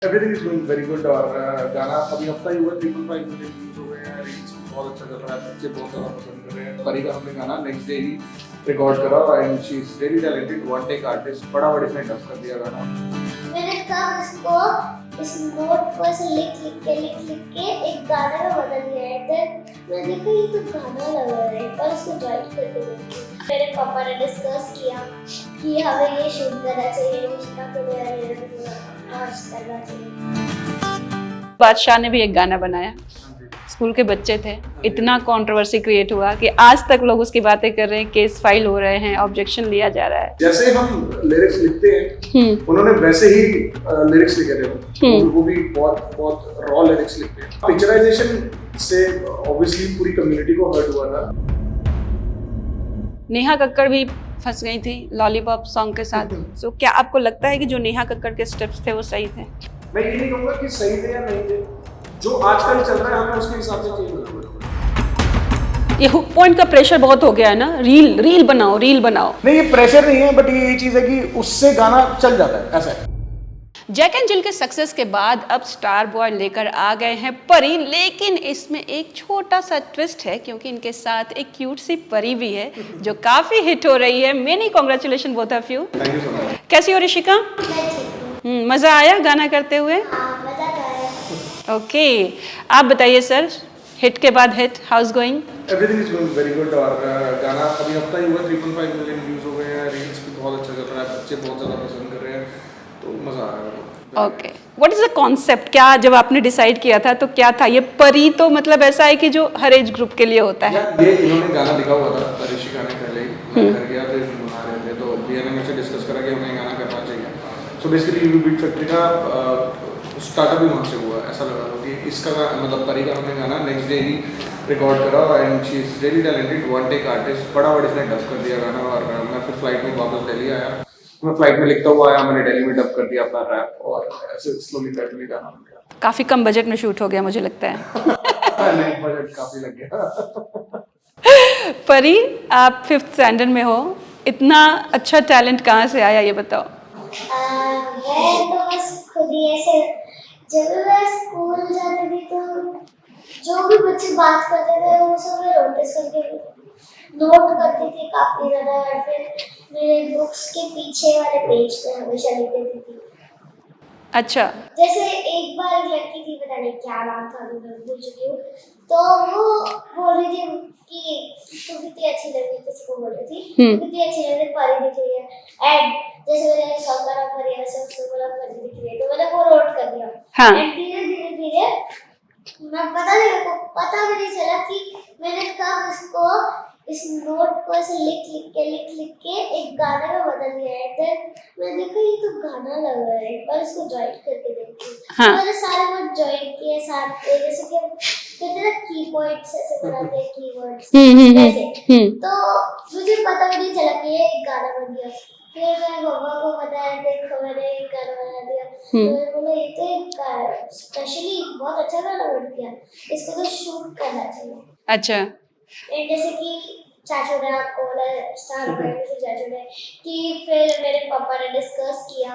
Everything is going very good और गाना अभी हफ्ता ही हुआ 3.5 मिलियन व्यूज हो गए हैं, रील्स भी बहुत अच्छा चल रहा है, बच्चे बहुत ज़्यादा पसंद कर रहे हैं। परी का हमने गाना नेक्स्ट डे ही रिकॉर्ड करा and she is very talented, one take artist, फटाफट इसने डब कर दिया गाना। मैंने कहा इसको इस नोट को ऐसे लिख के एक गाने में बदल दिया है। फिर मैं देखा ये तो गाना लग रहा है और इसको राइट करके देखी। मेरे पापा ने डिस्कस किया कि हमें ये शूट करना चाहिए, उसका तो करना चाहिए। बादशाह ने भी एक गाना बनाया, स्कूल के बच्चे थे, इतना कंट्रोवर्सी क्रिएट हुआ कि आज तक लोग उसकी बातें कर रहे हैं, केस फाइल हो रहे हैं, ऑब्जेक्शन लिया जा रहा है। जैसे हम लिरिक्स लिखते हैं उन्होंने वैसे ही लिरिक्स लिखे थे, वो भी बहुत बहुत रॉ लिरिक्स लिखते हैं। पिक्चराइजेशन से ऑब्वियसली पूरी कम्युनिटी को हर्ट हुआ था। नेहा कक्कड़ भी फंस गई थी लॉलीपॉप सॉन्ग के साथ। तो क्या आपको लगता है कि जो नेहा कक्कड़ के स्टेप्स थे वो सही थे? मैं ये नहीं कहूँगा कि सही थे या नहीं थे, जो आजकल चल रहा है हमें उसके हिसाब से चेंज करना पड़ेगा। ये हुक पॉइंट का प्रेशर बहुत हो गया है ना, रील बनाओ। नहीं, ये प्रेशर नहीं है, बट ये चीज है कि उससे गाना चल जाता है, ऐसा है। जैक एंड जिल के सक्सेस के बाद अब स्टार बॉय लेकर आ गए हैं परी, लेकिन इसमें एक छोटा सा ट्विस्ट है क्योंकि इनके साथ एक क्यूट सी परी भी है जो काफी हिट हो रही है। Many congratulation both of you. Thank you so much. कैसी हो ऋषिका? मजा आया गाना करते हुए? मजा आया। ओके, आप बताइए सर, हिट के बाद hit, how is going? Everything is going very good और गाना अभी हफ्ता ही हुआ 3.5 मिलियन व्यूज हो गए हैं, रील्स भी बहुत अच्छा चल रहा है, बच्चे बहुत ज़्यादा पसंद कर रहे हैं, तो मज़ा आ रहा है। Okay, what is the concept? क्या जब आपने डिसाइड किया था तो क्या था? ये परी तो मतलब ऐसा है कि जो हर एज ग्रुप के लिए होता है। ये इन्होंने गाना लिखा हुआ था ऋषिका ने पहले ही, मैं घर गया तो बना रहे थे, तो भैया ने मुझसे डिस्कस करा कि हमें गाना करना चाहिए। So basically UV beat factory का स्टार्टअप ही वहाँ से हुआ। ऐसा लगा कि इसका मतलब परी का हमने गाना नेक्स्ट डे ही रिकॉर्ड करा and she is really talented, one take artist, फटाफट इसने डब कर दिया गाना। और मैं फिर फ्लाइट में वापस दिल्ली आया, मैं फ्लाइट में लिखता हुआ आया, मैंने दिल्ली में डब कर दिया अपना रैप और ऐसे स्लोली करके गाना बन गया। काफी कम बजट में शूट हो गया मुझे लगता है। नहीं, बजट काफी लग गया। परी, आप 5th स्टैंडर्ड में हो, इतना अच्छा टैलेंट कहाँ से आया ये बताओ? मैं तो बस खुद ही ऐसे, जब मैं स्कूल जाती थी तो जो भी बच्चे बात करते थे वो सब मैं नोटिस करके नोट करती थी काफी ज्यादा, और फिर मेरे बुक्स के पीछे वाले पेज पे हमेशा लिख देती थी। अच्छा, जैसे एक बार एक लड़की थी, पता नहीं क्या नाम था, मैं भूल चुकी हूँ, तो वो बोल रही थी कि तू कितनी अच्छी लग रही थी, उसको बोल रही थी तू कितनी अच्छी लग रही है, परी दिख रही है। एंड जैसे मैंने सॉन्ग का नाम परी, वैसे उसको बोला परी दिख रही है, तो मैंने वो नोट कर दिया। हाँ। एंड धीरे मैं पता नहीं, मेरे को पता भी नहीं चला कि मैंने कब उसको इस नोट को ऐसे लिख के एक गाने में बदल दिया है। फिर मैं देखा ये तो गाना लग रहा है और इसको जॉइन करके देखी। हाँ। मैंने सारे वर्ड जॉइन किए साथ, जैसे कि हम कहते हैं की पॉइंट्स ऐसे बनाते हैं, कीवर्ड्स वैसे। तो मुझे पता भी नहीं चला कि ये एक गाना बन गया। फिर मैं मम्मा को बताया, देखो मैंने एक गाना बना दिया। तो मैंने बोला ये तो एक स्पेशली बहुत अच्छा गाना बन गया, इसको तो शूट करना चाहिए। अच्छा, जैसे कि चाचू ने आपको बोला स्टार बॉय से, चाचू ने कि फिर मेरे पापा ने डिस्कस किया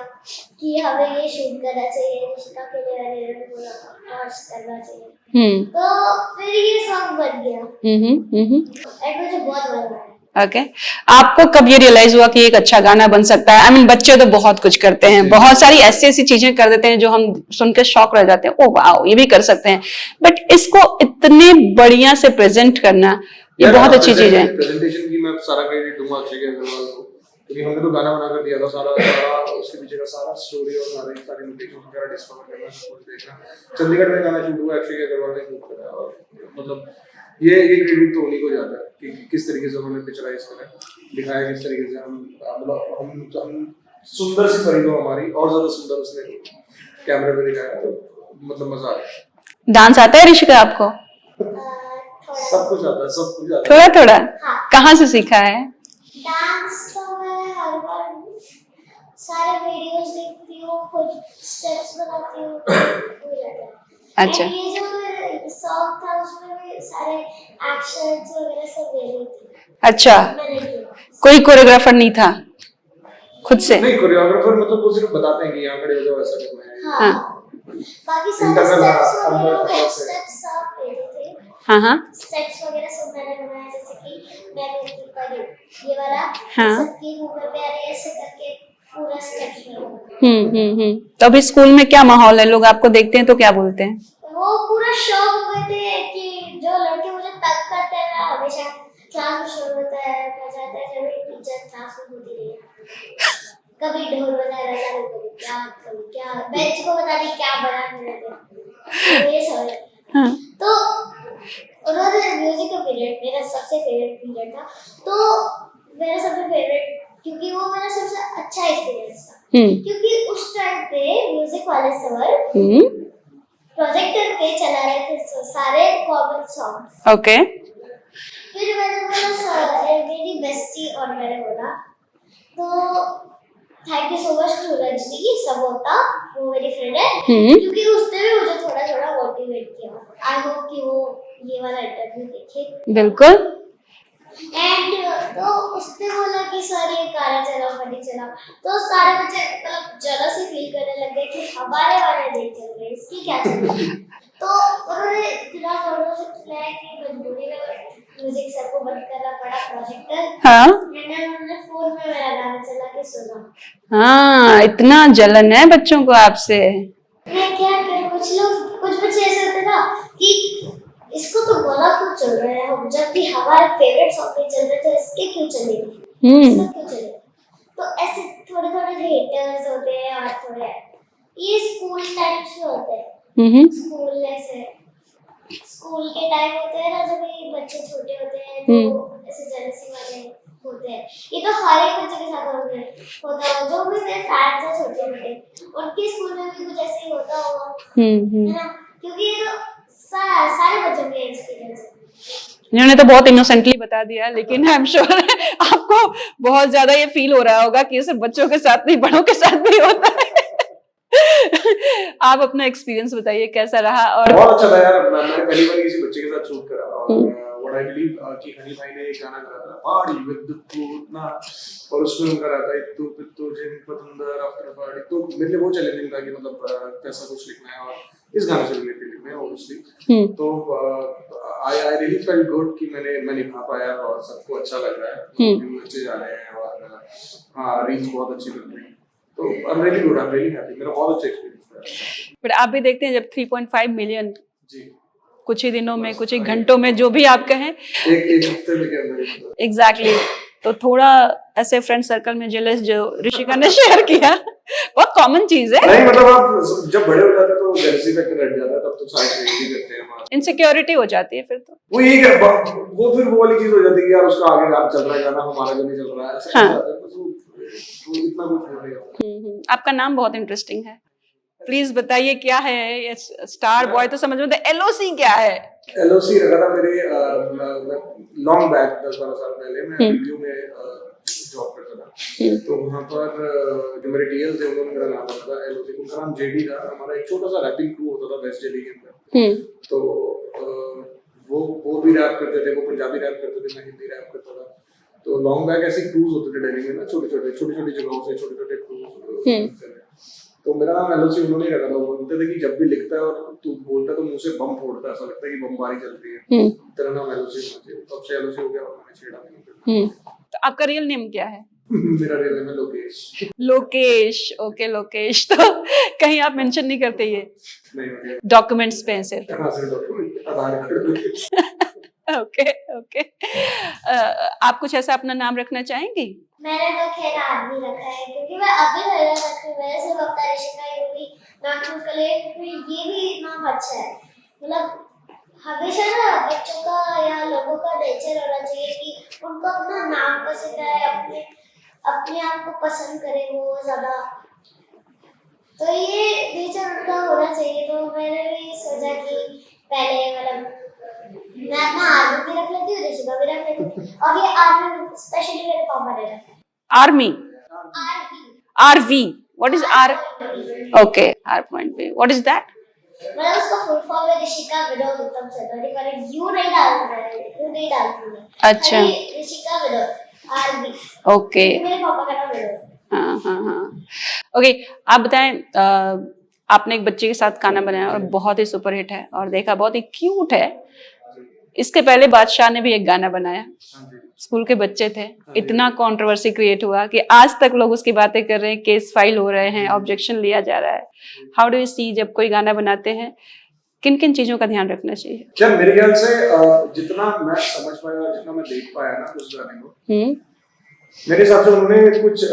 कि हमें ये शूट करना चाहिए, ऋषिका के लिए बोला और करना चाहिए। तो फिर ये सॉन्ग बन गया और मुझे बहुत मजा आया। ओके, आपको कब ये रियलाइज हुआ कि एक अच्छा गाना बन सकता है? आई मीन बच्चे तो बहुत कुछ करते हैं, बहुत सारी ऐसी चीजें कर देते हैं जो हम सुन के शॉक रह जाते हैं, ओ वाओ ये भी कर सकते हैं, बट इसको इतने बढ़िया से प्रेजेंट करना ये बहुत अच्छी चीज है। प्रेजेंटेशन की मैं सारा क्रेडिट दूंगा अक्षय अग्रवाल को, क्योंकि हमने तो गाना बना कर दिया था, सारा उसके पीछे का सारा स्टोरी और सारी लोकेशन वगैरह डिस्कवर करना, सब कुछ देखना। चंडीगढ़ में गाना शूट हुआ, अक्षय अग्रवाल ने शूट करा, और मतलब ये क्रेडिट तो उन्हीं को जाता है कि किस तरीके से उन्होंने पिक्चराइज करा, दिखाया किस तरीके से हम सुंदर सी परी को हमारी और ज्यादा सुंदर उसने कैमरे पे दिखाया, तो मतलब मजा आया। डांस आता है ऋषिका आपको? सब कुछ आता है, सब कुछ आता थोड़ा थोड़ा? हाँ। कहाँ से सीखा है? डांस तो मैं हर बार सारे वीडियोस देखती हूँ, खुद स्टेप्स बनाती हूँ, हो जाता है। अच्छा। And ये जो सॉन्ग था उसमें भी सारे एक्शंस वगैरह सब ले रही थी। अच्छा, मैंने किया। कोई कोरियोग्राफर नहीं था, खुद से? नहीं, कोरियोग्राफर मतलब वो सिर्फ बताते हैं कि यहाँ खड़े हो जाओ, ऐसा करना है। हाँ। बाकी सारे Internal, स्टेप्स अंदर वगैरह अंदर से। स्टेप्स सब मेरे थे। हाँ हाँ स्टेप्स वगैरह सब मैंने बनाया, जैसे कि मैं करती पड़ी ये वाला हाँ। सबकी ऊपर पे आ रही है ऐसे करके पूरा स्टेप्स में। तो अभी स्कूल में क्या माहौल है, लोग आपको देखते हैं तो क्या बोलते हैं? वो पूरा शौक हो गए थे कि जो लड़के मुझे तंग करते हैं ना, हमेशा क्लास में शोर होता है, बजाता है, जब टीचर क्लास में होती रही कभी ढोल बजा रहा था, कभी क्या बेंच को पता नहीं क्या बना रहे थे, तो ये सब है। हाँ तो उन्होंने म्यूजिक का पीरियड मेरा सबसे फेवरेट पीरियड था, तो मेरा सबसे फेवरेट क्योंकि वो मेरा सबसे अच्छा एक्सपीरियंस था, क्योंकि उस टाइम पे म्यूजिक वाले सर प्रोजेक्टर पे चला रहे थे सारे कॉमन सॉन्ग्स। ओके फिर मैंने बोला सर, मेरी बेस्टी और मैंने बोला तो thank you so much to Rajni Sabota, वो मेरी फ्रेंड है, क्योंकि उसने भी मुझे थोड़ा थोड़ा मोटिवेट किया। आई होप कि वो ये वाला इंटरव्यू देखे। बिल्कुल। एंड तो उसने बोला कि सर ये गाना चला फटी चला, तो सारे बच्चे मतलब जेलसी फील करने लगे कि हमारे वाले नहीं चल रहे, इसकी क्या चल रहा है। तो उन्होंने इतना जोरों से चिल्लाया कि मजबूरी में म्यूजिक सर को बंद करना पड़ा प्रोजेक्टर। हाँ मैंने फोन में मेरा गाना चला के सुना। हाँ, इतना जलन है बच्चों को आपसे। मैं क्या करूं, कुछ बच्चे ऐसे होते ना कि इसको तो बोला क्यों चल रहा है, हम जब भी हमारे फेवरेट सॉन्ग नहीं चल रहे तो इसके क्यों चलेगी, इसका क्यों चलेगा। तो ऐसे थोड़े थोड़े हेटर्स होते हैं, और थोड़े ये स्कूल टाइम्स में होते हैं। स्कूल के टाइम होते हैं ना, जब ये बच्चे छोटे होते हैं तो ऐसे जेलसी वाले होते हैं। ये तो हर एक बच्चे के साथ होता है, जो भी मेरे फैंस हैं छोटे मोटे, उनके स्कूल में भी कुछ ऐसे ही होता होगा, है ना, क्योंकि ये तो सारे बच्चों के एक्सपीरियंस है। इन्होंने तो बहुत इनोसेंटली बता दिया, लेकिन आई एम श्योर आपको बहुत ज्यादा ये फील हो रहा होगा कि ये सिर्फ बच्चों के साथ नहीं, बड़ों के साथ भी होता है। आप अपना एक्सपीरियंस बताइए कैसा रहा। और बहुत अच्छा था यार, मैंने पहली बार किसी बच्चे के साथ शूट करा, और व्हाट आई बिलीव कि हनी भाई ने एक गाना गाया था पार्टी विद पूतना, और उसमें उनका रहता है तू पित्तू जिन पतंदर आफ्टर पार्टी। तो मेरे लिए वो चैलेंजिंग था कि मतलब कैसा कुछ लिखना है, और इस गाने से रिलेटेड लिखना है ऑब्वियसली। तो आई रियली फेल्ट गुड कि मैं निभा पाया, और सबको अच्छा लग रहा है, व्यू अच्छे जा रहे हैं, और हाँ रील्स बहुत अच्छी बन रही है। तो I am really good, I am really happy, मेरा बहुत अच्छा एक्सपीरियंस था। बट आप भी देखते हैं जब 3.5 मिलियन जी कुछ ही दिनों में, कुछ ही घंटों में, जो भी आप कहें, एक हफ्ते में के अंदर एग्जैक्टली तो थोड़ा ऐसे फ्रेंड सर्कल में जेलस जो ऋषिका ने शेयर किया, बहुत कॉमन चीज है। नहीं मतलब आप जब बड़े हो जाते हैं तो जेलसी फैक्टर हट जाता है, तब तो सारे यही करते हैं हमारे, इनसिक्योरिटी हो जाती है फिर तो। वो यही कर वो फिर वो वाली चीज हो जाती है कि यार उसका आगे काम चल रहा है गाना, हमारा जो नहीं चल रहा है, ऐसा हो जाता है। तो इतना कुछ नहीं होता। आपका नाम बहुत इंटरेस्टिंग है, प्लीज बताइए क्या है ये स्टार बॉय, तो समझ में एलओसी क्या है? एलओसी रखा था मेरे लॉन्ग बैक 10-12 साल पहले, मैं वीडियो में जॉब करता था, तो वहाँ पर जो मेरे टीएल थे उन्होंने मेरा नाम रखा था एलओसी। उनका नाम जेडी था। हमारा एक छोटा सा रैपिंग क्रू होता था वेस्ट दिल्ली के अंदर, तो वो भी रैप करते थे, वो पंजाबी रैप करते थे, मैं हिंदी रैप करता था। तो लॉन्ग बैक ऐसे क्रूज होते थे दिल्ली में ना, छोटे छोटे जगहों से छोटे क्रूज। तो मेरा नाम एलओसी उन्होंने रखा था। वो बोलते थे कि जब भी लिखता है और तू बोलता है तो मुंह से बम फोड़ता है, ऐसा लगता है कि बमबारी चल रही है, तेरा नाम एलओसी होना चाहिए। तब से एलओसी हो गया, और मैंने छेड़ा नहीं। तो आपका रियल नेम क्या है? मेरा रियल नेम है लोकेश। लोकेश, ओके लोकेश। तो कहीं आप मेंशन नहीं करते ये नहीं डॉक्यूमेंट्स पे सिर्फ? हाँ सिर्फ डॉक्यूमेंट, आधार कार्ड। ओके आप कुछ ऐसा अपना नाम रखना चाहेंगी? मैंने तो खैर आदमी रखा है, क्योंकि मैं अभी नया रखी हूँ, मैंने सिर्फ अपना ऋषिका ये भी नाम चूज कर लिया, क्योंकि ये भी नाम अच्छा है। मतलब हमेशा ना बच्चों का या लोगों का नेचर होना चाहिए कि उनको अपना नाम पसंद है, अपने आप को पसंद करे वो ज्यादा, तो ये नेचर उनका होना चाहिए। तो मैंने भी सोचा कि पहले मतलब मैं अपना आर्मी भी रख लेती हूँ, ऋषिका भी रख लेती हूँ, और ये आर्मी स्पेशली मेरे पापा ने रखा है। आर्मी, Aarvi, what is R? Okay, R.V, what is that? मैं उसका फुल फॉर्म है ऋषिका विनोद उत्तम चतुर्वेदी, पर यू नहीं डालती है। अच्छा, ऋषिका विनोद आरवी। ओके, मेरे पापा का नाम विनोद। हाँ। ओके, आप बताएं आपने एक बच्चे के साथ गाना बनाया और बहुत ही सुपरहिट है और देखा बहुत ही क्यूट है। इसके पहले बादशाह ने भी एक गाना बनाया, हाँ जी। स्कूल के बच्चे थे, इतना कंट्रोवर्सी क्रिएट हुआ कि आज तक लोग उसकी बातें कर रहे हैं, केस फाइल हो रहे हैं, ऑब्जेक्शन लिया जा रहा है। हाउ डू यू सी, जब कोई गाना बनाते हैं किन किन चीजों का ध्यान रखना चाहिए? क्या मेरे ख्याल से जितना मैं समझ पाया और जितना मैं देख पाया ना उस गाने को, मेरे हिसाब से उन्होंने कुछ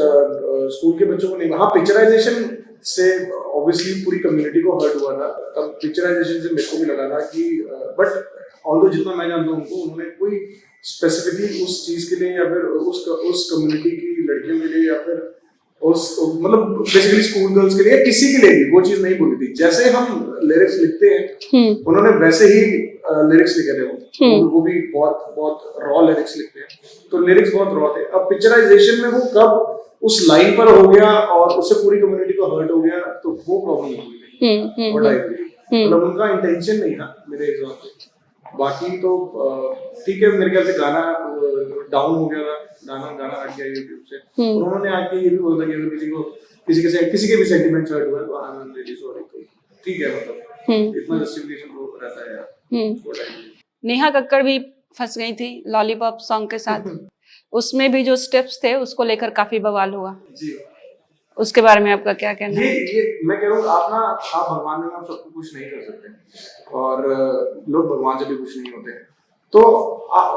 स्कूल के बच्चों को नहीं, हाँ पिक्चराइजेशन से ऑब्वियसली पूरी कम्युनिटी को हर्ट हुआ था। तब पिक्चराइजेशन से मेरे को भी लगा था कि बट ऑल्दो जितना मैं जानता हूँ उनको, उन्होंने कोई स्पेसिफिकली उस चीज के लिए या फिर उस कम्युनिटी की लड़कियों के लिए या फिर उस मतलब बेसिकली स्कूल गर्ल्स के लिए किसी के लिए भी वो चीज नहीं बोली थी। जैसे हम लिरिक्स लिखते हैं उन्होंने वैसे ही लिरिक्स लिखे थे, वो भी बहुत बहुत रॉ लिरिक्स लिखते हैं, तो लिरिक्स बहुत रॉ थे। अब पिक्चराइजेशन में वो कब उस लाइन पर हो गया और उससे पूरी कम्युनिटी को हर्ट हो गया, तो वो प्रॉब्लम हुई। मतलब उनका इंटेंशन नहीं था मेरे हिसाब से। बाकी तो ठीक है, मेरे ख्याल से गाना डाउन हो गया था, गाना हट गया यूट्यूब से। उन्होंने आके ये भी बोला कि अगर किसी के भी सेंटिमेंट हर्ट हुआ तो आई एम रियली सॉरी, तो ठीक है, मतलब इतना जस्टिफिकेशन वो रहता है यार। नेहा कक्कड़ भी फंस गई थी लॉलीपॉप सॉन्ग के साथ, उसमें भी जो स्टेप्स थे उसको लेकर काफी बवाल हुआ जी। उसके बारे में आपका क्या कहना है? ये मैं कह रहा हूँ, आप भगवान में आप सबको कुछ नहीं कर सकते और लोग भगवान से भी कुछ नहीं होते। तो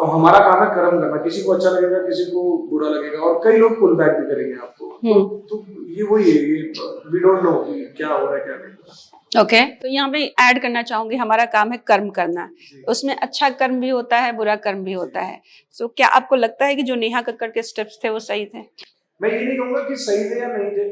हमारा काम है कर्म करना, किसी को अच्छा लगेगा किसी को बुरा लगेगा और कई लोग पुल बैक भी करेंगे आपको। तो ये वही है, ये वी डोंट नो कि क्या हो रहा है क्या नहीं। ओके, तो यहाँ पे ऐड करना चाहूंगी, हमारा काम है कर्म करना, उसमें अच्छा कर्म भी होता है, बुरा कर्म भी होता है। सो क्या आपको लगता है कि जो नेहा कक्कड़ के स्टेप्स थे वो सही थे? मैं ये नहीं कहूंगा कि सही थे या नहीं थे,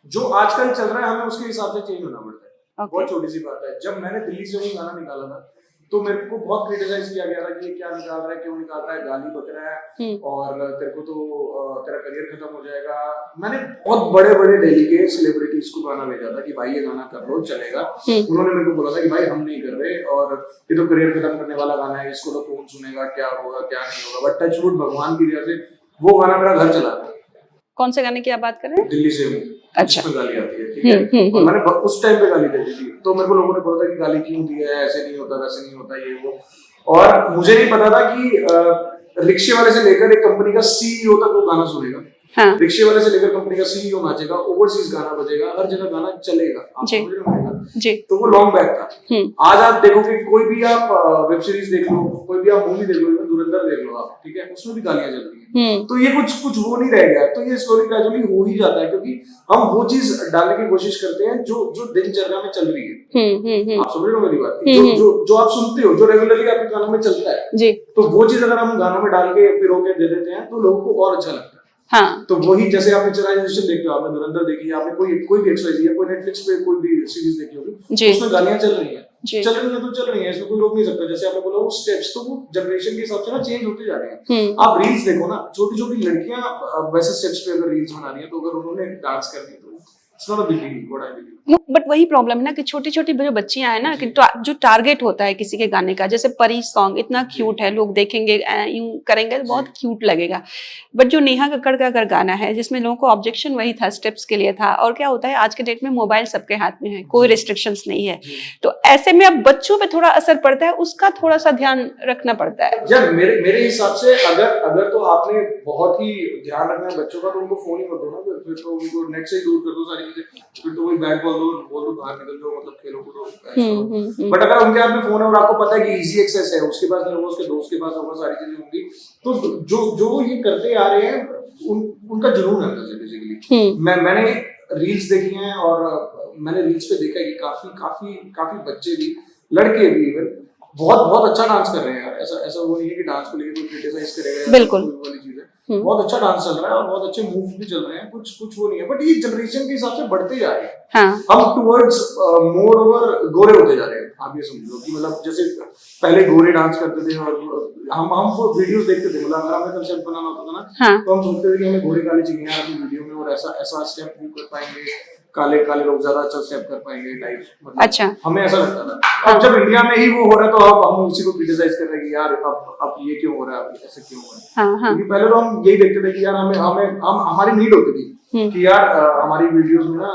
जो आजकल चल रहा है हमें उसके हिसाब से चेंज होना पड़ता है। बहुत छोटी सी बात है, जब मैंने दिल्ली से वो गाना निकाला था तो मेरे को बहुत क्रिटिसाइज किया गया था कि ये क्या निकाल रहा है, क्यों निकाल रहा है, गाली बक रहा है और तेरे को तो तेरा करियर खत्म हो जाएगा। मैंने बहुत बड़े बड़े दिल्ली के सेलिब्रिटीज को गाना भेजा था कि भाई ये गाना कर लो चलेगा। उन्होंने मेरे को बोला था कि भाई हम नहीं कर रहे और ये तो करियर खत्म करने वाला गाना है, इसको तो कौन सुनेगा, क्या होगा क्या नहीं होगा। बट टचवुड भगवान की दया से वो गाना मेरा घर चला था। कौन से गाने की आप बात कर रहे हैं? दिल्ली से हूँ। अच्छा, गाली आती है, ठीक है। और मैंने उस टाइम पे गाली दे दी थी, तो मेरे को लोगों ने बोला था कि गाली क्यों दी है, ऐसे नहीं होता वैसे नहीं होता ये वो। और मुझे नहीं पता था कि रिक्शे वाले से लेकर एक कंपनी का सीईओ तक वो गाना सुनेगा। हाँ। रिक्शे वाले से लेकर कंपनी का सीईओ नाचेगा, ओवरसीज गाना बजेगा, हर जगह गाना चलेगा। आप समझ रहे हो जी। तो वो लॉन्ग बैक था। आज आप देखोगे, कोई भी आप वेब सीरीज देख लो, कोई भी आप मूवी देख लो, धुरंधर देख लो आप, ठीक है, उसमें भी गालियां चल रही हैं। तो ये कुछ वो नहीं रह गया। तो ये स्टोरी ग्रेजुअली हो ही जाता है, क्योंकि हम वो चीज डालने की कोशिश करते हैं जो दिनचर्या में चल रही है। आप समझ रहे हो मेरी बात? जो आप सुनते हो, जो रेगुलरली आपके कानों में चलता है जी, तो वो चीज अगर हम गानों में डाल के पिरो के दे देते हैं तो लोगों को और अच्छा लगता है। हाँ। तो वही, जैसे आप पिक्चराइजेशन देखते हो, आपने धुरंधर देखी, आपने कोई भी एक्सरसाइज या कोई नेटफ्लिक्स पे कोई भी सीरीज देखी होगी, उसमें गालियां चल रही हैं, चल रही हैं, इसमें कोई रोक नहीं सकता। जैसे आपने बोला वो स्टेप्स, तो वो जनरेशन के हिसाब से ना चेंज होते जा रहे हैं। आप रील्स देखो ना, छोटी छोटी लड़कियां वैसे स्टेप्स पे अगर रील्स बना रही हैं, तो अगर उन्होंने डांस कर दी तो it's not a big deal, what I believe. But वही प्रॉब्लम है ना कि छोटी छोटी जो बच्चियां हैं ना, कि जो टारगेट होता है किसी के गाने का, जैसे परी सॉन्ग इतना क्यूट है, लोग देखेंगे यूं करेंगे तो बहुत क्यूट लगेगा। बट जो नेहा कक्कड़ का अगर गाना है जिसमें लोगों को ऑब्जेक्शन वही था, स्टेप्स के लिए था, और क्या होता है आज के डेट में मोबाइल सबके हाथ में है, कोई रिस्ट्रिक्शंस नहीं है, तो ऐसे में अब बच्चों पे थोड़ा असर पड़ता है, उसका थोड़ा सा ध्यान रखना पड़ता है। यार मेरे हिसाब से अगर तो आपने बहुत ही ध्यान रखना है बच्चों का, तो उनको फोन ही मत दो ना, फिर तो उनको नेट से ही दूर कर दो सारी चीजें, फिर तो वही बैट बॉल बोल दो बाहर निकल जाओ, मतलब खेलो कूदो। बट अगर उनके हाथ में फोन है और आपको पता है कि इजी एक्सेस है, उसके पास नहीं होगा, उसके दोस्त के पास होगा, सारी चीजें होंगी, तो जो ये करते आ रहे हैं उनका जुनून है बेसिकली। मैंने रील्स देखी हैं और मैंने रील्स पे देखा है कि काफी बच्चे भी, लड़के भी इवन बहुत अच्छा डांस कर रहे हैं यार। ऐसा वो नहीं है कि डांस को लेकर कोई क्रिटिसाइज करेगा, बिल्कुल वाली चीज है। बहुत अच्छा डांस चल रहा है और बहुत अच्छे मूव्स भी चल रहे हैं, कुछ वो नहीं है। बट ये जनरेशन के हिसाब से बढ़ते जा रहे हैं। हाँ। हम टुवर्ड्स मोर ओवर गोरे होते जा रहे हैं। आप ये समझ लो कि मतलब जैसे पहले गोरे डांस करते थे और हम वो वीडियोस देखते थे, मतलब अगर हमें कंसेप्ट बनाना होता था ना, हाँ, तो हम सोचते थे कि हमें गोरे काले चाहिए यार अपनी वीडियो में, और ऐसा स्टेप मूव कर पाएंगे, काले लोग ज्यादा अच्छा स्टेप कर पाएंगे टाइप, मतलब अच्छा हमें ऐसा लगता था। हाँ। अब जब इंडिया में ही वो हो रहा है तो अब हम उसी को क्रिटिसाइज कर रहे हैं कि यार अब ये क्यों हो रहा है, ऐसे क्यों हो रहा है। हाँ, हाँ। क्योंकि पहले तो हम यही देखते थे कि यार हमें हमारी नीड होती थी कि यार हमारी वीडियोस में ना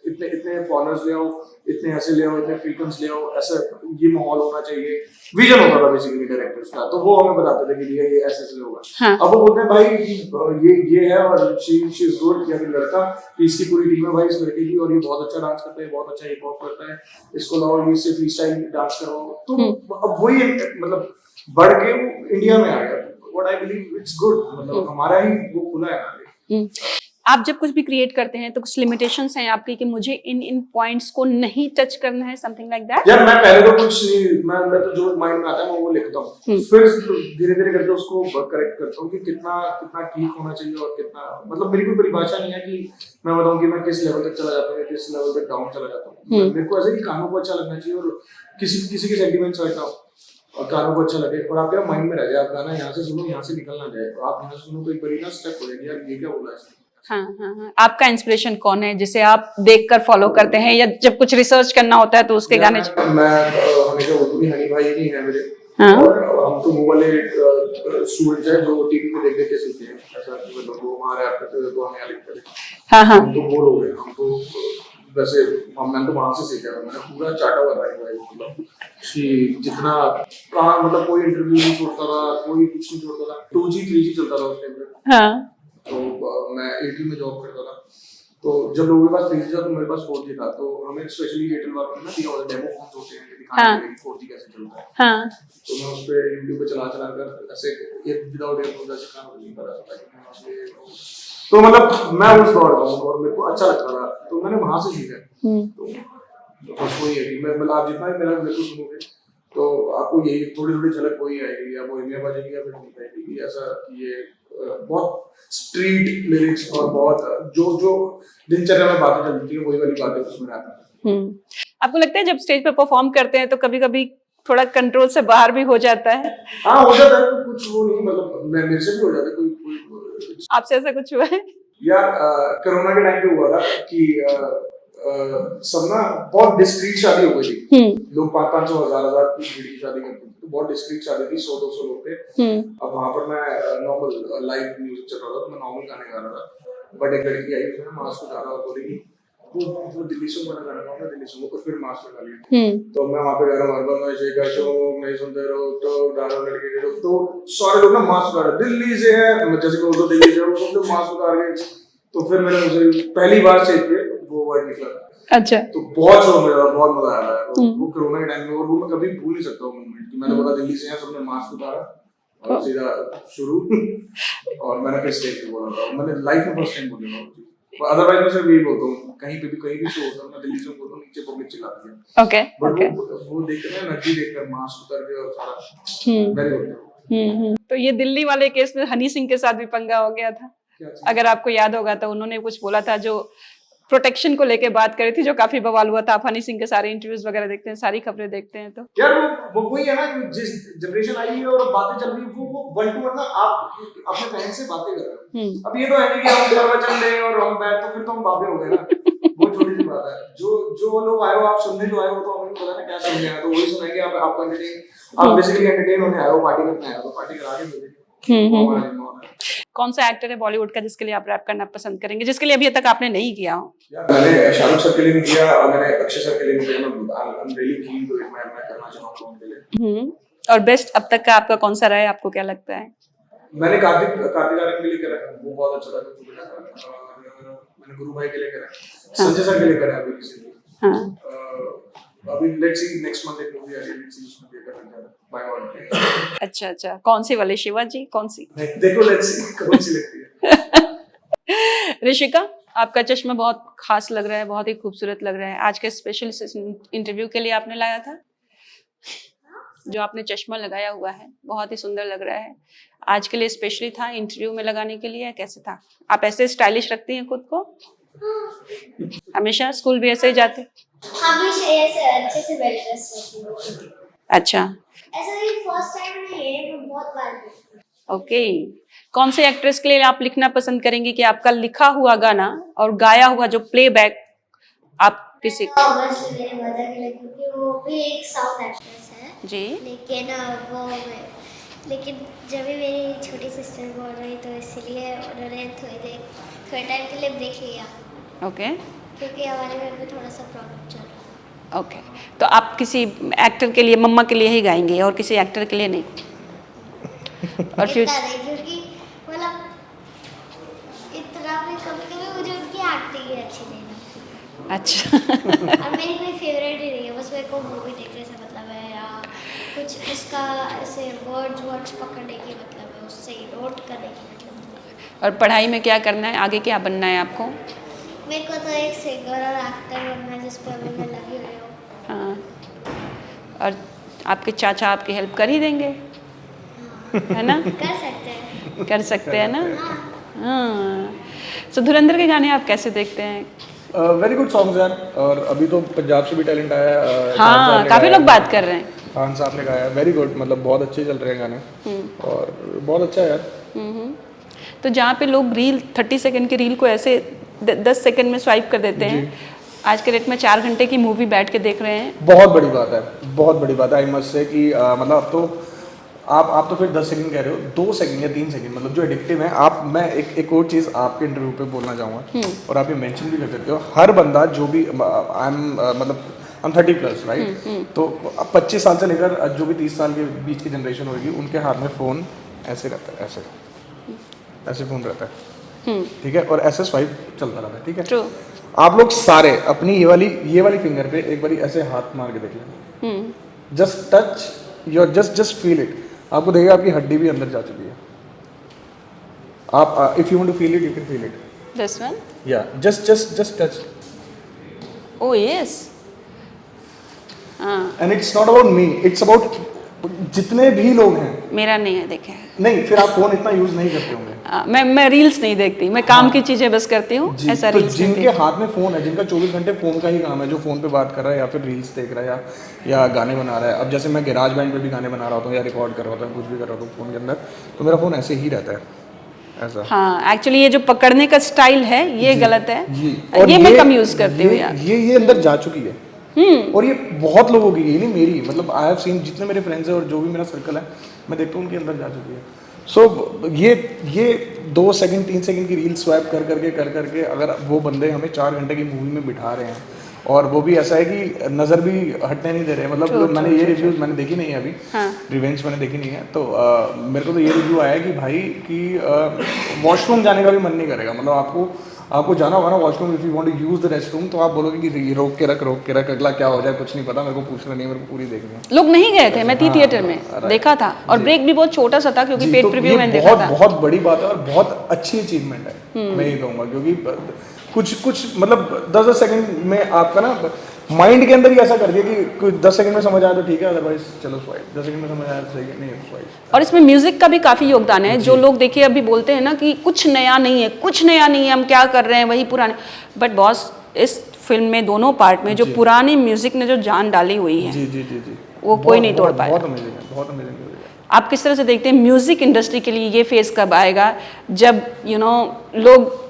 इतने इतने फॉलोअर्स ले आओ, इतने ऐसे ले आओ, इतने फ्रीक्वेंस ले आओ, ऐसा ये माहौल होना चाहिए, विजन होता था बेसिकली डायरेक्टर्स का। तो वो हमें बताते थे कि भैया ये ऐसे ऐसे होगा। हाँ। अब वो बोलते हैं भाई ये है और शी इज गुड, या फिर लड़का कि इसकी पूरी टीम है भाई इस लड़के की, और ये बहुत अच्छा डांस करता है, बहुत अच्छा हिप हॉप करता है, इसको लाओ, ये इससे फ्री स्टाइल डांस करवाओ। तो अब वही मतलब बढ़ के वो इंडिया में आ गया। What I believe it's good, मतलब हमारा ही वो खुला है आगे। आप जब कुछ भी क्रिएट करते हैं तो कुछ लिमिटेशंस हैं आपकी कि मुझे इन इन पॉइंट्स को नहीं टच करना है, समथिंग लाइक दैट? यार मैं पहले तो कुछ नहीं, मैं तो जो माइंड में आता है मैं वो लिखता हूँ, फिर धीरे धीरे करके उसको करेक्ट करता हूँ कि कितना कितना ठीक होना चाहिए और कितना, मतलब मेरी कोई परिभाषा नहीं है कि मैं बताऊँ कि मैं किस लेवल तक चला जाता हूँ, किस लेवल तक डाउन चला जाता हूँ। मेरे को ऐसे कि कानों को अच्छा लगना चाहिए और किसी के सेंटिमेंट्स हटना हो और कानों को अच्छा लगे और आपके माइंड में रह जाए। आप गाना यहाँ से सुनो, यहाँ से निकल ना जाए, तो आप यहाँ से सुनो तो एक बार ना स्टेप हो जाएगी, यार ये क्या बोला है। हाँ। आपका इंस्पिरेशन कौन है जिसे आप देखकर फॉलो करते हैं, या जब कुछ रिसर्च करना होता है तो उसके गाने? मैं हमेशा उर्दू की हनी भाई ही है मेरे। हाँ। और हम तो वो वाले स्टूडेंट्स हैं जो टीवी पे देख देख के सीखते हैं, ऐसा मतलब वो हमारे आप करते तो हमें यहाँ लिखते हैं। हाँ। हम तो बोर हो गए, हम तो वैसे मैंने तो वहां से सीखा है, मैंने पूरा चाटा हुआ था मतलब कि जितना कहाँ, मतलब कोई इंटरव्यू नहीं छोड़ता था, कोई कुछ नहीं छोड़ता था। 2G 3G चलता था उस टाइम पे। हाँ। तो मैं एयरटेल में जॉब करता था, तो जब लोगों के पास 3G था तो मेरे पास 4G था, तो हमें स्पेशली एयरटेल वालों ने ना दिया होता डेमो फोन्स होते हैं दिखाने के लिए 4G कैसे चलता है। हाँ। तो मैं उस पे यूट्यूब पे चला कर ऐसे विदाउट एयरफोन ऐसे काम नहीं कर रहा था। तो मतलब मैं उस दौर का हूँ और मेरे को अच्छा लगता था, तो मैंने वहां से सीखा। तो बस वही है कि मैं मतलब आप जितना भी मेरे को सुनोगे तो आपको यही थोड़ी थोड़ी झलक वही आएगी, या वो इंडिया बजेगी या फिर नहीं बजेगी। ऐसा ये बहुत स्ट्रीट लिरिक्स और बहुत जो दिनचर्या में बातें चलती है वही वाली बातें उसमें रहती है। आपको लगता है जब स्टेज पे परफॉर्म करते हैं तो कभी कभी थोड़ा कंट्रोल से बाहर भी हो जाता है? हाँ हो जाता है, कुछ वो नहीं, मतलब मेरे से भी हो जाता है कोई आपसे ऐसा कुछ हुआ है? यार कोरोना के टाइम पे हुआ था कि सब ना बहुत डिस्क्रीट शादी हो गई थी। लोग 500-500 1000 की भीड़ की शादी करते थे, तो बहुत डिस्क्रीट शादी थी, 100-200 लोग थे। अब वहां पर मैं नॉर्मल लाइव म्यूजिक चल रहा था, तो मैं नॉर्मल गाने गा रहा था, बट एक लड़की आई, उसने मास्क उतारा और बोली वो दिल्ली से गाना गाना गाऊंगा, दिल्ली से, और फिर मास्क लगा लिया। तो मैं वहां पे गा रहा हूँ, हर बार शेखर शो नहीं सुनते रहो तो डालो लड़के के, तो सारे लोग ना मास्क उतार, दिल्ली से है, जैसे कि वो तो दिल्ली से, वो सब लोग मास्क उतार गए। तो फिर मैंने मुझे पहली बार स्टेज पे वो वर्ड निकला। अच्छा। तो बहुत शौक मिला, बहुत मजा आया था वो कोरोना के टाइम में, और वो मैं कभी भूल नहीं सकता हूँ मोमेंट कि मैंने बोला दिल्ली से हैं, सबने मास्क उतारा और सीधा शुरू और मैंने फिर स्टेज पे बोला था, मैंने लाइफ में फर्स्ट टाइम बोला था। अदरवाइज मैं सिर्फ यही बोलता हूँ, कहीं भी शो होता है मैं दिल्ली से बोलता हूँ, नीचे पब्लिक चिल्लाती है। Okay okay. वो देखकर ना नदी देखकर मास्क उतार के और सारा वेरी गुड। तो ये दिल्ली वाले केस में हनी सिंह के साथ भी पंगा हो गया था, अगर आपको याद होगा तो उन्होंने कुछ बोला था जो प्रोटेक्शन को लेके बात करी थी, जो काफी बवाल हुआ था। आप हनी सिंह के सारे इंटरव्यूज वगैरह देखते हैं, सारी खबरें देखते हैं, तो यार वो वही है ना, जिस जनरेशन आई है और बातें चल रही है वो वन टू वन ना आप अपने फ्रेंड से बातें कर रहे हो। अब ये तो है नहीं कि हम प्रवचन ले और हम बैठ, तो फिर तो हम बाबे हो गए ना। वो छोटी सी बात है, जो लोग आए हो आप सुनने जो आए हो, तो हमें पता ना क्या सुनने आए, तो वही सुनाएंगे। आपको एंटरटेन, आप बेसिकली एंटरटेन होने आए हो, पार्टी करने आए हो, तो पार्टी करा के भेजेंगे। कौन सा एक्टर है बॉलीवुड का जिसके लिए आप रैप करना पसंद करेंगे, जिसके लिए अभी तक आपने नहीं किया हो? मैंने शाहरुख सर के लिए नहीं किया और मैंने अक्षय सर के लिए नहीं किया, मैं रियली कीन टू इट, मैं करना चाहूंगा उनके लिए। और बेस्ट अब तक का आपका कौन सा रहा है, आपको क्या लगता है? मैंने कार्तिक आर्यन के लिए करा, वो बहुत अच्छा लगा। मैंने गुरु भाई के लिए करा, संजय सर के लिए करा अभी रिसेंटली। हां अभी लेट्स सी नेक्स्ट मंथ एक मूवी आ रही है, लेट्स सी उसमें भी करेंगे बाय ऑल। अच्छा, कौन सी वाली, शिवाजी कौन सी? देखो लेट्स सी कौन सी लगती है। ऋषिका, आपका चश्मा बहुत खास लग रहा है, बहुत ही खूबसूरत लग रहा है। आज के स्पेशल इंटरव्यू के लिए आपने लाया था, जो आपने चश्मा लगाया हुआ है बहुत ही सुंदर लग रहा है। आज के लिए स्पेशली था इंटरव्यू में लगाने के लिए, कैसे था? आप ऐसे स्टाइलिश रखती हैं खुद को? हमेशा स्कूल भी ऐसे ही जाते? हमेशा ऐसे अच्छे से वेल ड्रेस रहती हूँ। अच्छा, ऐसा ये फर्स्ट टाइम नहीं है, मैं बहुत बार की। ओके। कौन से एक्ट्रेस के लिए आप लिखना पसंद करेंगे कि आपका लिखा हुआ गाना और गाया हुआ जो प्लेबैक आप किसी? ऑब्वियसली मेरे मदर के लिए, क्योंकि वो भी एक साउथ एक्ट्रेस है जी, लेकिन जब भी मेरी छोटी सिस्टर बोल रही तो इसलिए उन्होंने थोड़ी टाइम के लिए ब्रेक लिया। ओके। क्योंकि हमारे घर में थोड़ा सा प्रॉब्लम चल रहा ओके, तो आप किसी एक्टर के लिए, मम्मा के लिए ही गाएंगे और किसी एक्टर के लिए नहीं? और है। फिर इतना नहीं, क्योंकि मतलब इतना भी कभी कभी मुझे उनकी एक्टिंग ही अच्छी नहीं लगती। अच्छा और मेरी कोई फेवरेट ही नहीं है, बस मेरे को मूवी देखने से मतलब है, या कुछ उसका ऐसे वर्ड्स पकड़ने की मतलब है, उससे ही नोट करने की मतलब है। और पढ़ाई में क्या करना है, आगे क्या बनना है आपको? मेरे को तो एक सिंगर और एक्टर बनना है, जिस पे अभी मैं लगी हुई हूँ। हाँ, और आपके चाचा आपकी हेल्प कर ही देंगे, है ना? कर सकते हैं। कर सकते हैं ना? हाँ। हाँ। सो धुरंधर के गाने आप कैसे देखते हैं? वेरी गुड सॉन्ग्स यार, और अभी तो पंजाब से भी टैलेंट आया है, खान साहब हाँ, ने काफी गाया लोग है। बात कर रहे हैं। खान साहब ने गाया, वेरी गुड, मतलब बहुत अच्छे चल रहे हैं गाने, और बहुत अच्छा है यार। तो जहाँ पे लोग रील 30 सेकंड की रील को ऐसे 10 सेकंड में स्वाइप कर देते हैं, आज के डेट में 4 घंटे की मूवी बैठ के देख रहे हैं। बहुत बड़ी बात है, बहुत बड़ी बात है। आई मस्ट से कि मतलब अब तो आप तो फिर 10 सेकंड कह रहे हो, 2 सेकंड या 3 सेकंड, मतलब जो एडिक्टिव है। आप, मैं एक और चीज़ आपके इंटरव्यू पे बोलना चाहूँगा, और आप ये मेंशन भी कर सकते हो, हर बंदा जो भी, आई एम मतलब हम 30+ राइट, तो 25 साल से लेकर जो भी 30 साल के बीच की जनरेशन होगी, उनके हाथ में फ़ोन ऐसे रहता है, ऐसे फ़ोन रहता है, ठीक है, और ऐसे स्वाइप चलता रहता है, ठीक है। ट्रू। आप लोग सारे अपनी ये वाली फिंगर पे एक बारी ऐसे हाथ मार के देख लें, just touch your, just feel it, आपको देखिए आपकी हड्डी भी अंदर जा चुकी है। आप if you want to feel it, you can feel it, this one? या जस्ट टच, ओह यस। हाँ, and it's not about me, it's about जितने भी लोग हैं। मेरा नहीं है, देखे। नहीं, फिर आप फोन इतना यूज नहीं करते होंगे। मैं रील्स नहीं देखती, मैं काम की चीजें बस करती हूँ, जी, ऐसा तो रील्स नहीं जिनके देखती। हाथ में फोन है, जिनका 24 घंटे फोन का ही काम है, जो फोन पे बात कर रहा है या फिर रील्स देख रहा है या गाने बना रहा है। अब जैसे मैं गैराज बैंड पे भी गाने बना रहा होता हूँ या रिकॉर्ड कर रहा होता हूँ, कुछ भी कर रहा होता हूँ फोन के अंदर, तो मेरा फोन ऐसे ही रहता है, ऐसा। हाँ, एक्चुअली ये जो पकड़ने का स्टाइल है ये गलत है, जी, ये मैं कम यूज करती हूँ यार। ये अंदर जा चुकी है, और ये बहुत लोगों की, ये नहीं मेरी, मतलब आई हैव सीन, जितने मेरे फ्रेंड्स हैं और जो भी मेरा सर्कल है, मैं देखता हूँ उनके अंदर जा चुकी है। सो ये 2 सेकंड 3 सेकंड की रील स्वैप कर करके अगर वो बंदे हमें 4 घंटे की मूवी में बिठा रहे हैं, और वो भी ऐसा है कि नज़र भी हटने नहीं दे रहे, मतलब मैंने ये रिव्यूज़ मैंने देखी नहीं है अभी, रिवेंज मैंने देखी नहीं है, तो मेरे को तो ये रिव्यू आया कि भाई कि वॉशरूम जाने का भी मन नहीं करेगा, मतलब आपको जाना होगा ना washroom, if you want to use the restroom, तो आप बोलोगे कि ये रोक के रख, अगला क्या हो जाए कुछ नहीं पता, मेरे को पूछना नहीं, मेरे को पूरी देखनी है। लोग नहीं गए थे, मैं थी थिएटर में, देखा था, और ब्रेक भी बहुत छोटा सा था क्योंकि पेड प्रीव्यू मैंने देखा था। बहुत बड़ी बात है और बहुत अच्छी अचीवमेंट है, मैं ये कहूँगा, क्योंकि कुछ मतलब 10 सेकंड में आपका ना माइंड के अंदर ही ऐसा कर दिया कि कुछ 10 सेकंड में समझ आया तो ठीक है, अदरवाइज चलो स्वाइप, 10 सेकंड में समझ आया तो सही है, नहीं स्वाइप। और इसमें म्यूजिक का भी काफी योगदान है। जो लोग देखिए अभी बोलते हैं ना कि कुछ नया नहीं है, हम क्या कर रहे हैं वही पुराने, बट बॉस इस फिल्म में दोनों पार्ट में जो पुरानी म्यूजिक ने जो जान डाली हुई है, जी वो कोई नहीं तोड़ पाया। बहुत अमेजिंग है, बहुत अमेजिंग है। आप किस तरह से देखते हैं म्यूजिक इंडस्ट्री के लिए ये फेज कब आएगा, जब लोग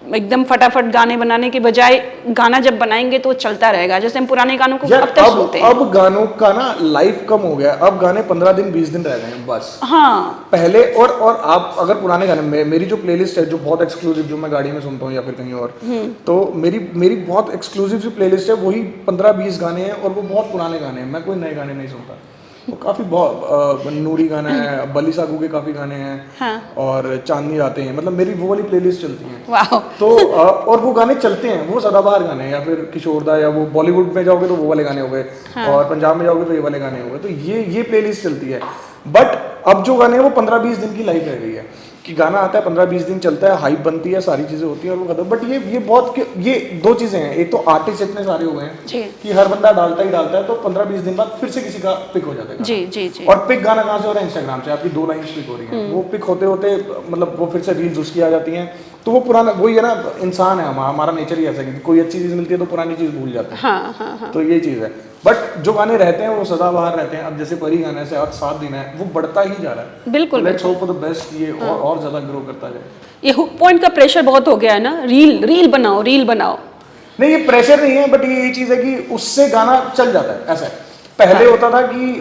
एकदम फटाफट गाने बनाने के बजाय गाना जब बनाएंगे तो वो चलता रहेगा, जैसे हम पुराने गानों को अब तक सुनते हैं। अब गानों का ना लाइफ कम हो गया, अब गाने 15 दिन 20 दिन रह गए हैं बस। हाँ, पहले और आप अगर पुराने गाने, मेरी जो प्लेलिस्ट है जो बहुत एक्सक्लूसिव, जो मैं गाड़ी में सुनता हूँ या फिर कहीं और, तो मेरी बहुत एक्सक्लूसिव सी प्लेलिस्ट है, वही 15-20 गाने हैं, और वो बहुत पुराने गाने हैं, मैं कोई नए गाने नहीं सुनता। वो काफ़ी बहुत नूरी गाना है, बली सागू के काफ़ी गाने हैं, हाँ। और चांदनी रातें हैं, मतलब मेरी वो वाली प्लेलिस्ट चलती हैं। वाह। तो और वो गाने चलते हैं, वो सदाबहार गाने हैं, या फिर किशोरदा, या वो बॉलीवुड में जाओगे तो वो वाले गाने हो गए, और पंजाब में जाओगे तो ये वाले गाने हो गए, तो ये प्लेलिस्ट चलती है। बट अब जो गाने हैं वो 15-20 दिन की लाइफ रह गई है, कि गाना आता है 15-20 दिन चलता है, हाइप बनती है, सारी चीज़ें होती है और वो खत्म। बट ये 2 चीज़ें हैं, एक तो आर्टिस्ट इतने सारे हो गए हैं कि हर बंदा डालता है, तो 15-20 दिन बाद फिर से किसी का पिक हो जाता है। जी। और पिक गाना कहाँ से हो रहा है? इंस्टाग्राम से, आपकी 2 लाइन्स पिक हो रही हैं, वो पिक होते मतलब वो फिर से रील्स उसकी आ जाती हैं, तो वो पुराना वही है ना, इंसान है हमारा नेचर ही ऐसा कि कोई अच्छी चीज़ मिलती है तो पुरानी चीज़ भूल जाते हैं। हाँ। तो ये चीज़ है। बट जो गाने रहते हैं वो सदाबहार रहते हैं। अब जैसे परी गाना से आज 7 दिन है, वो बढ़ता ही जा रहा है। बिल्कुल। Let's hope for the best, ये और ज़्यादा ग्रो करता जाए। ये हुक पॉइंट का प्रेशर बहुत हो गया है ना, रील बनाओ। नहीं, ये प्रेशर नहीं है, बट ये चीज़ है कि उससे गाना चल जाता है। ऐसा है, पहले होता था कि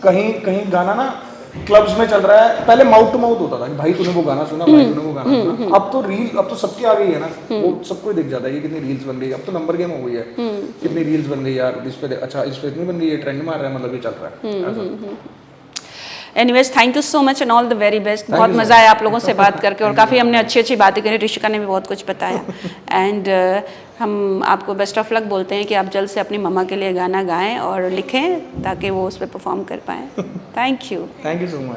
कहीं गाना ना क्लब्स में चल रहा है, पहले माउथ टू माउथ होता था कि भाई तूने वो गाना सुना, भाई तूने वो गाना सुना। अब तो रील, अब तो सबके आ गई है ना, वो सबको दिख जाता है कि कितनी रील्स बन गई। अब तो नंबर गेम हो गई है, कितनी रील्स बन गई यार इस पे, अच्छा इस पे इतनी बन गई, ये ट्रेंड मार रहा है, मतलब ये चल रहा है। Anyways thank you so much and all the very best. बहुत you, मज़ा आया आप लोगों से बात करके और काफ़ी हमने अच्छी अच्छी बातें करी। ऋषिका ने भी बहुत कुछ बताया एंड हम आपको बेस्ट ऑफ लक बोलते हैं कि आप जल्द से अपनी मम्मा के लिए गाना गाएं और लिखें ताकि वो उस पर परफॉर्म कर पाएँ। Thank you so much.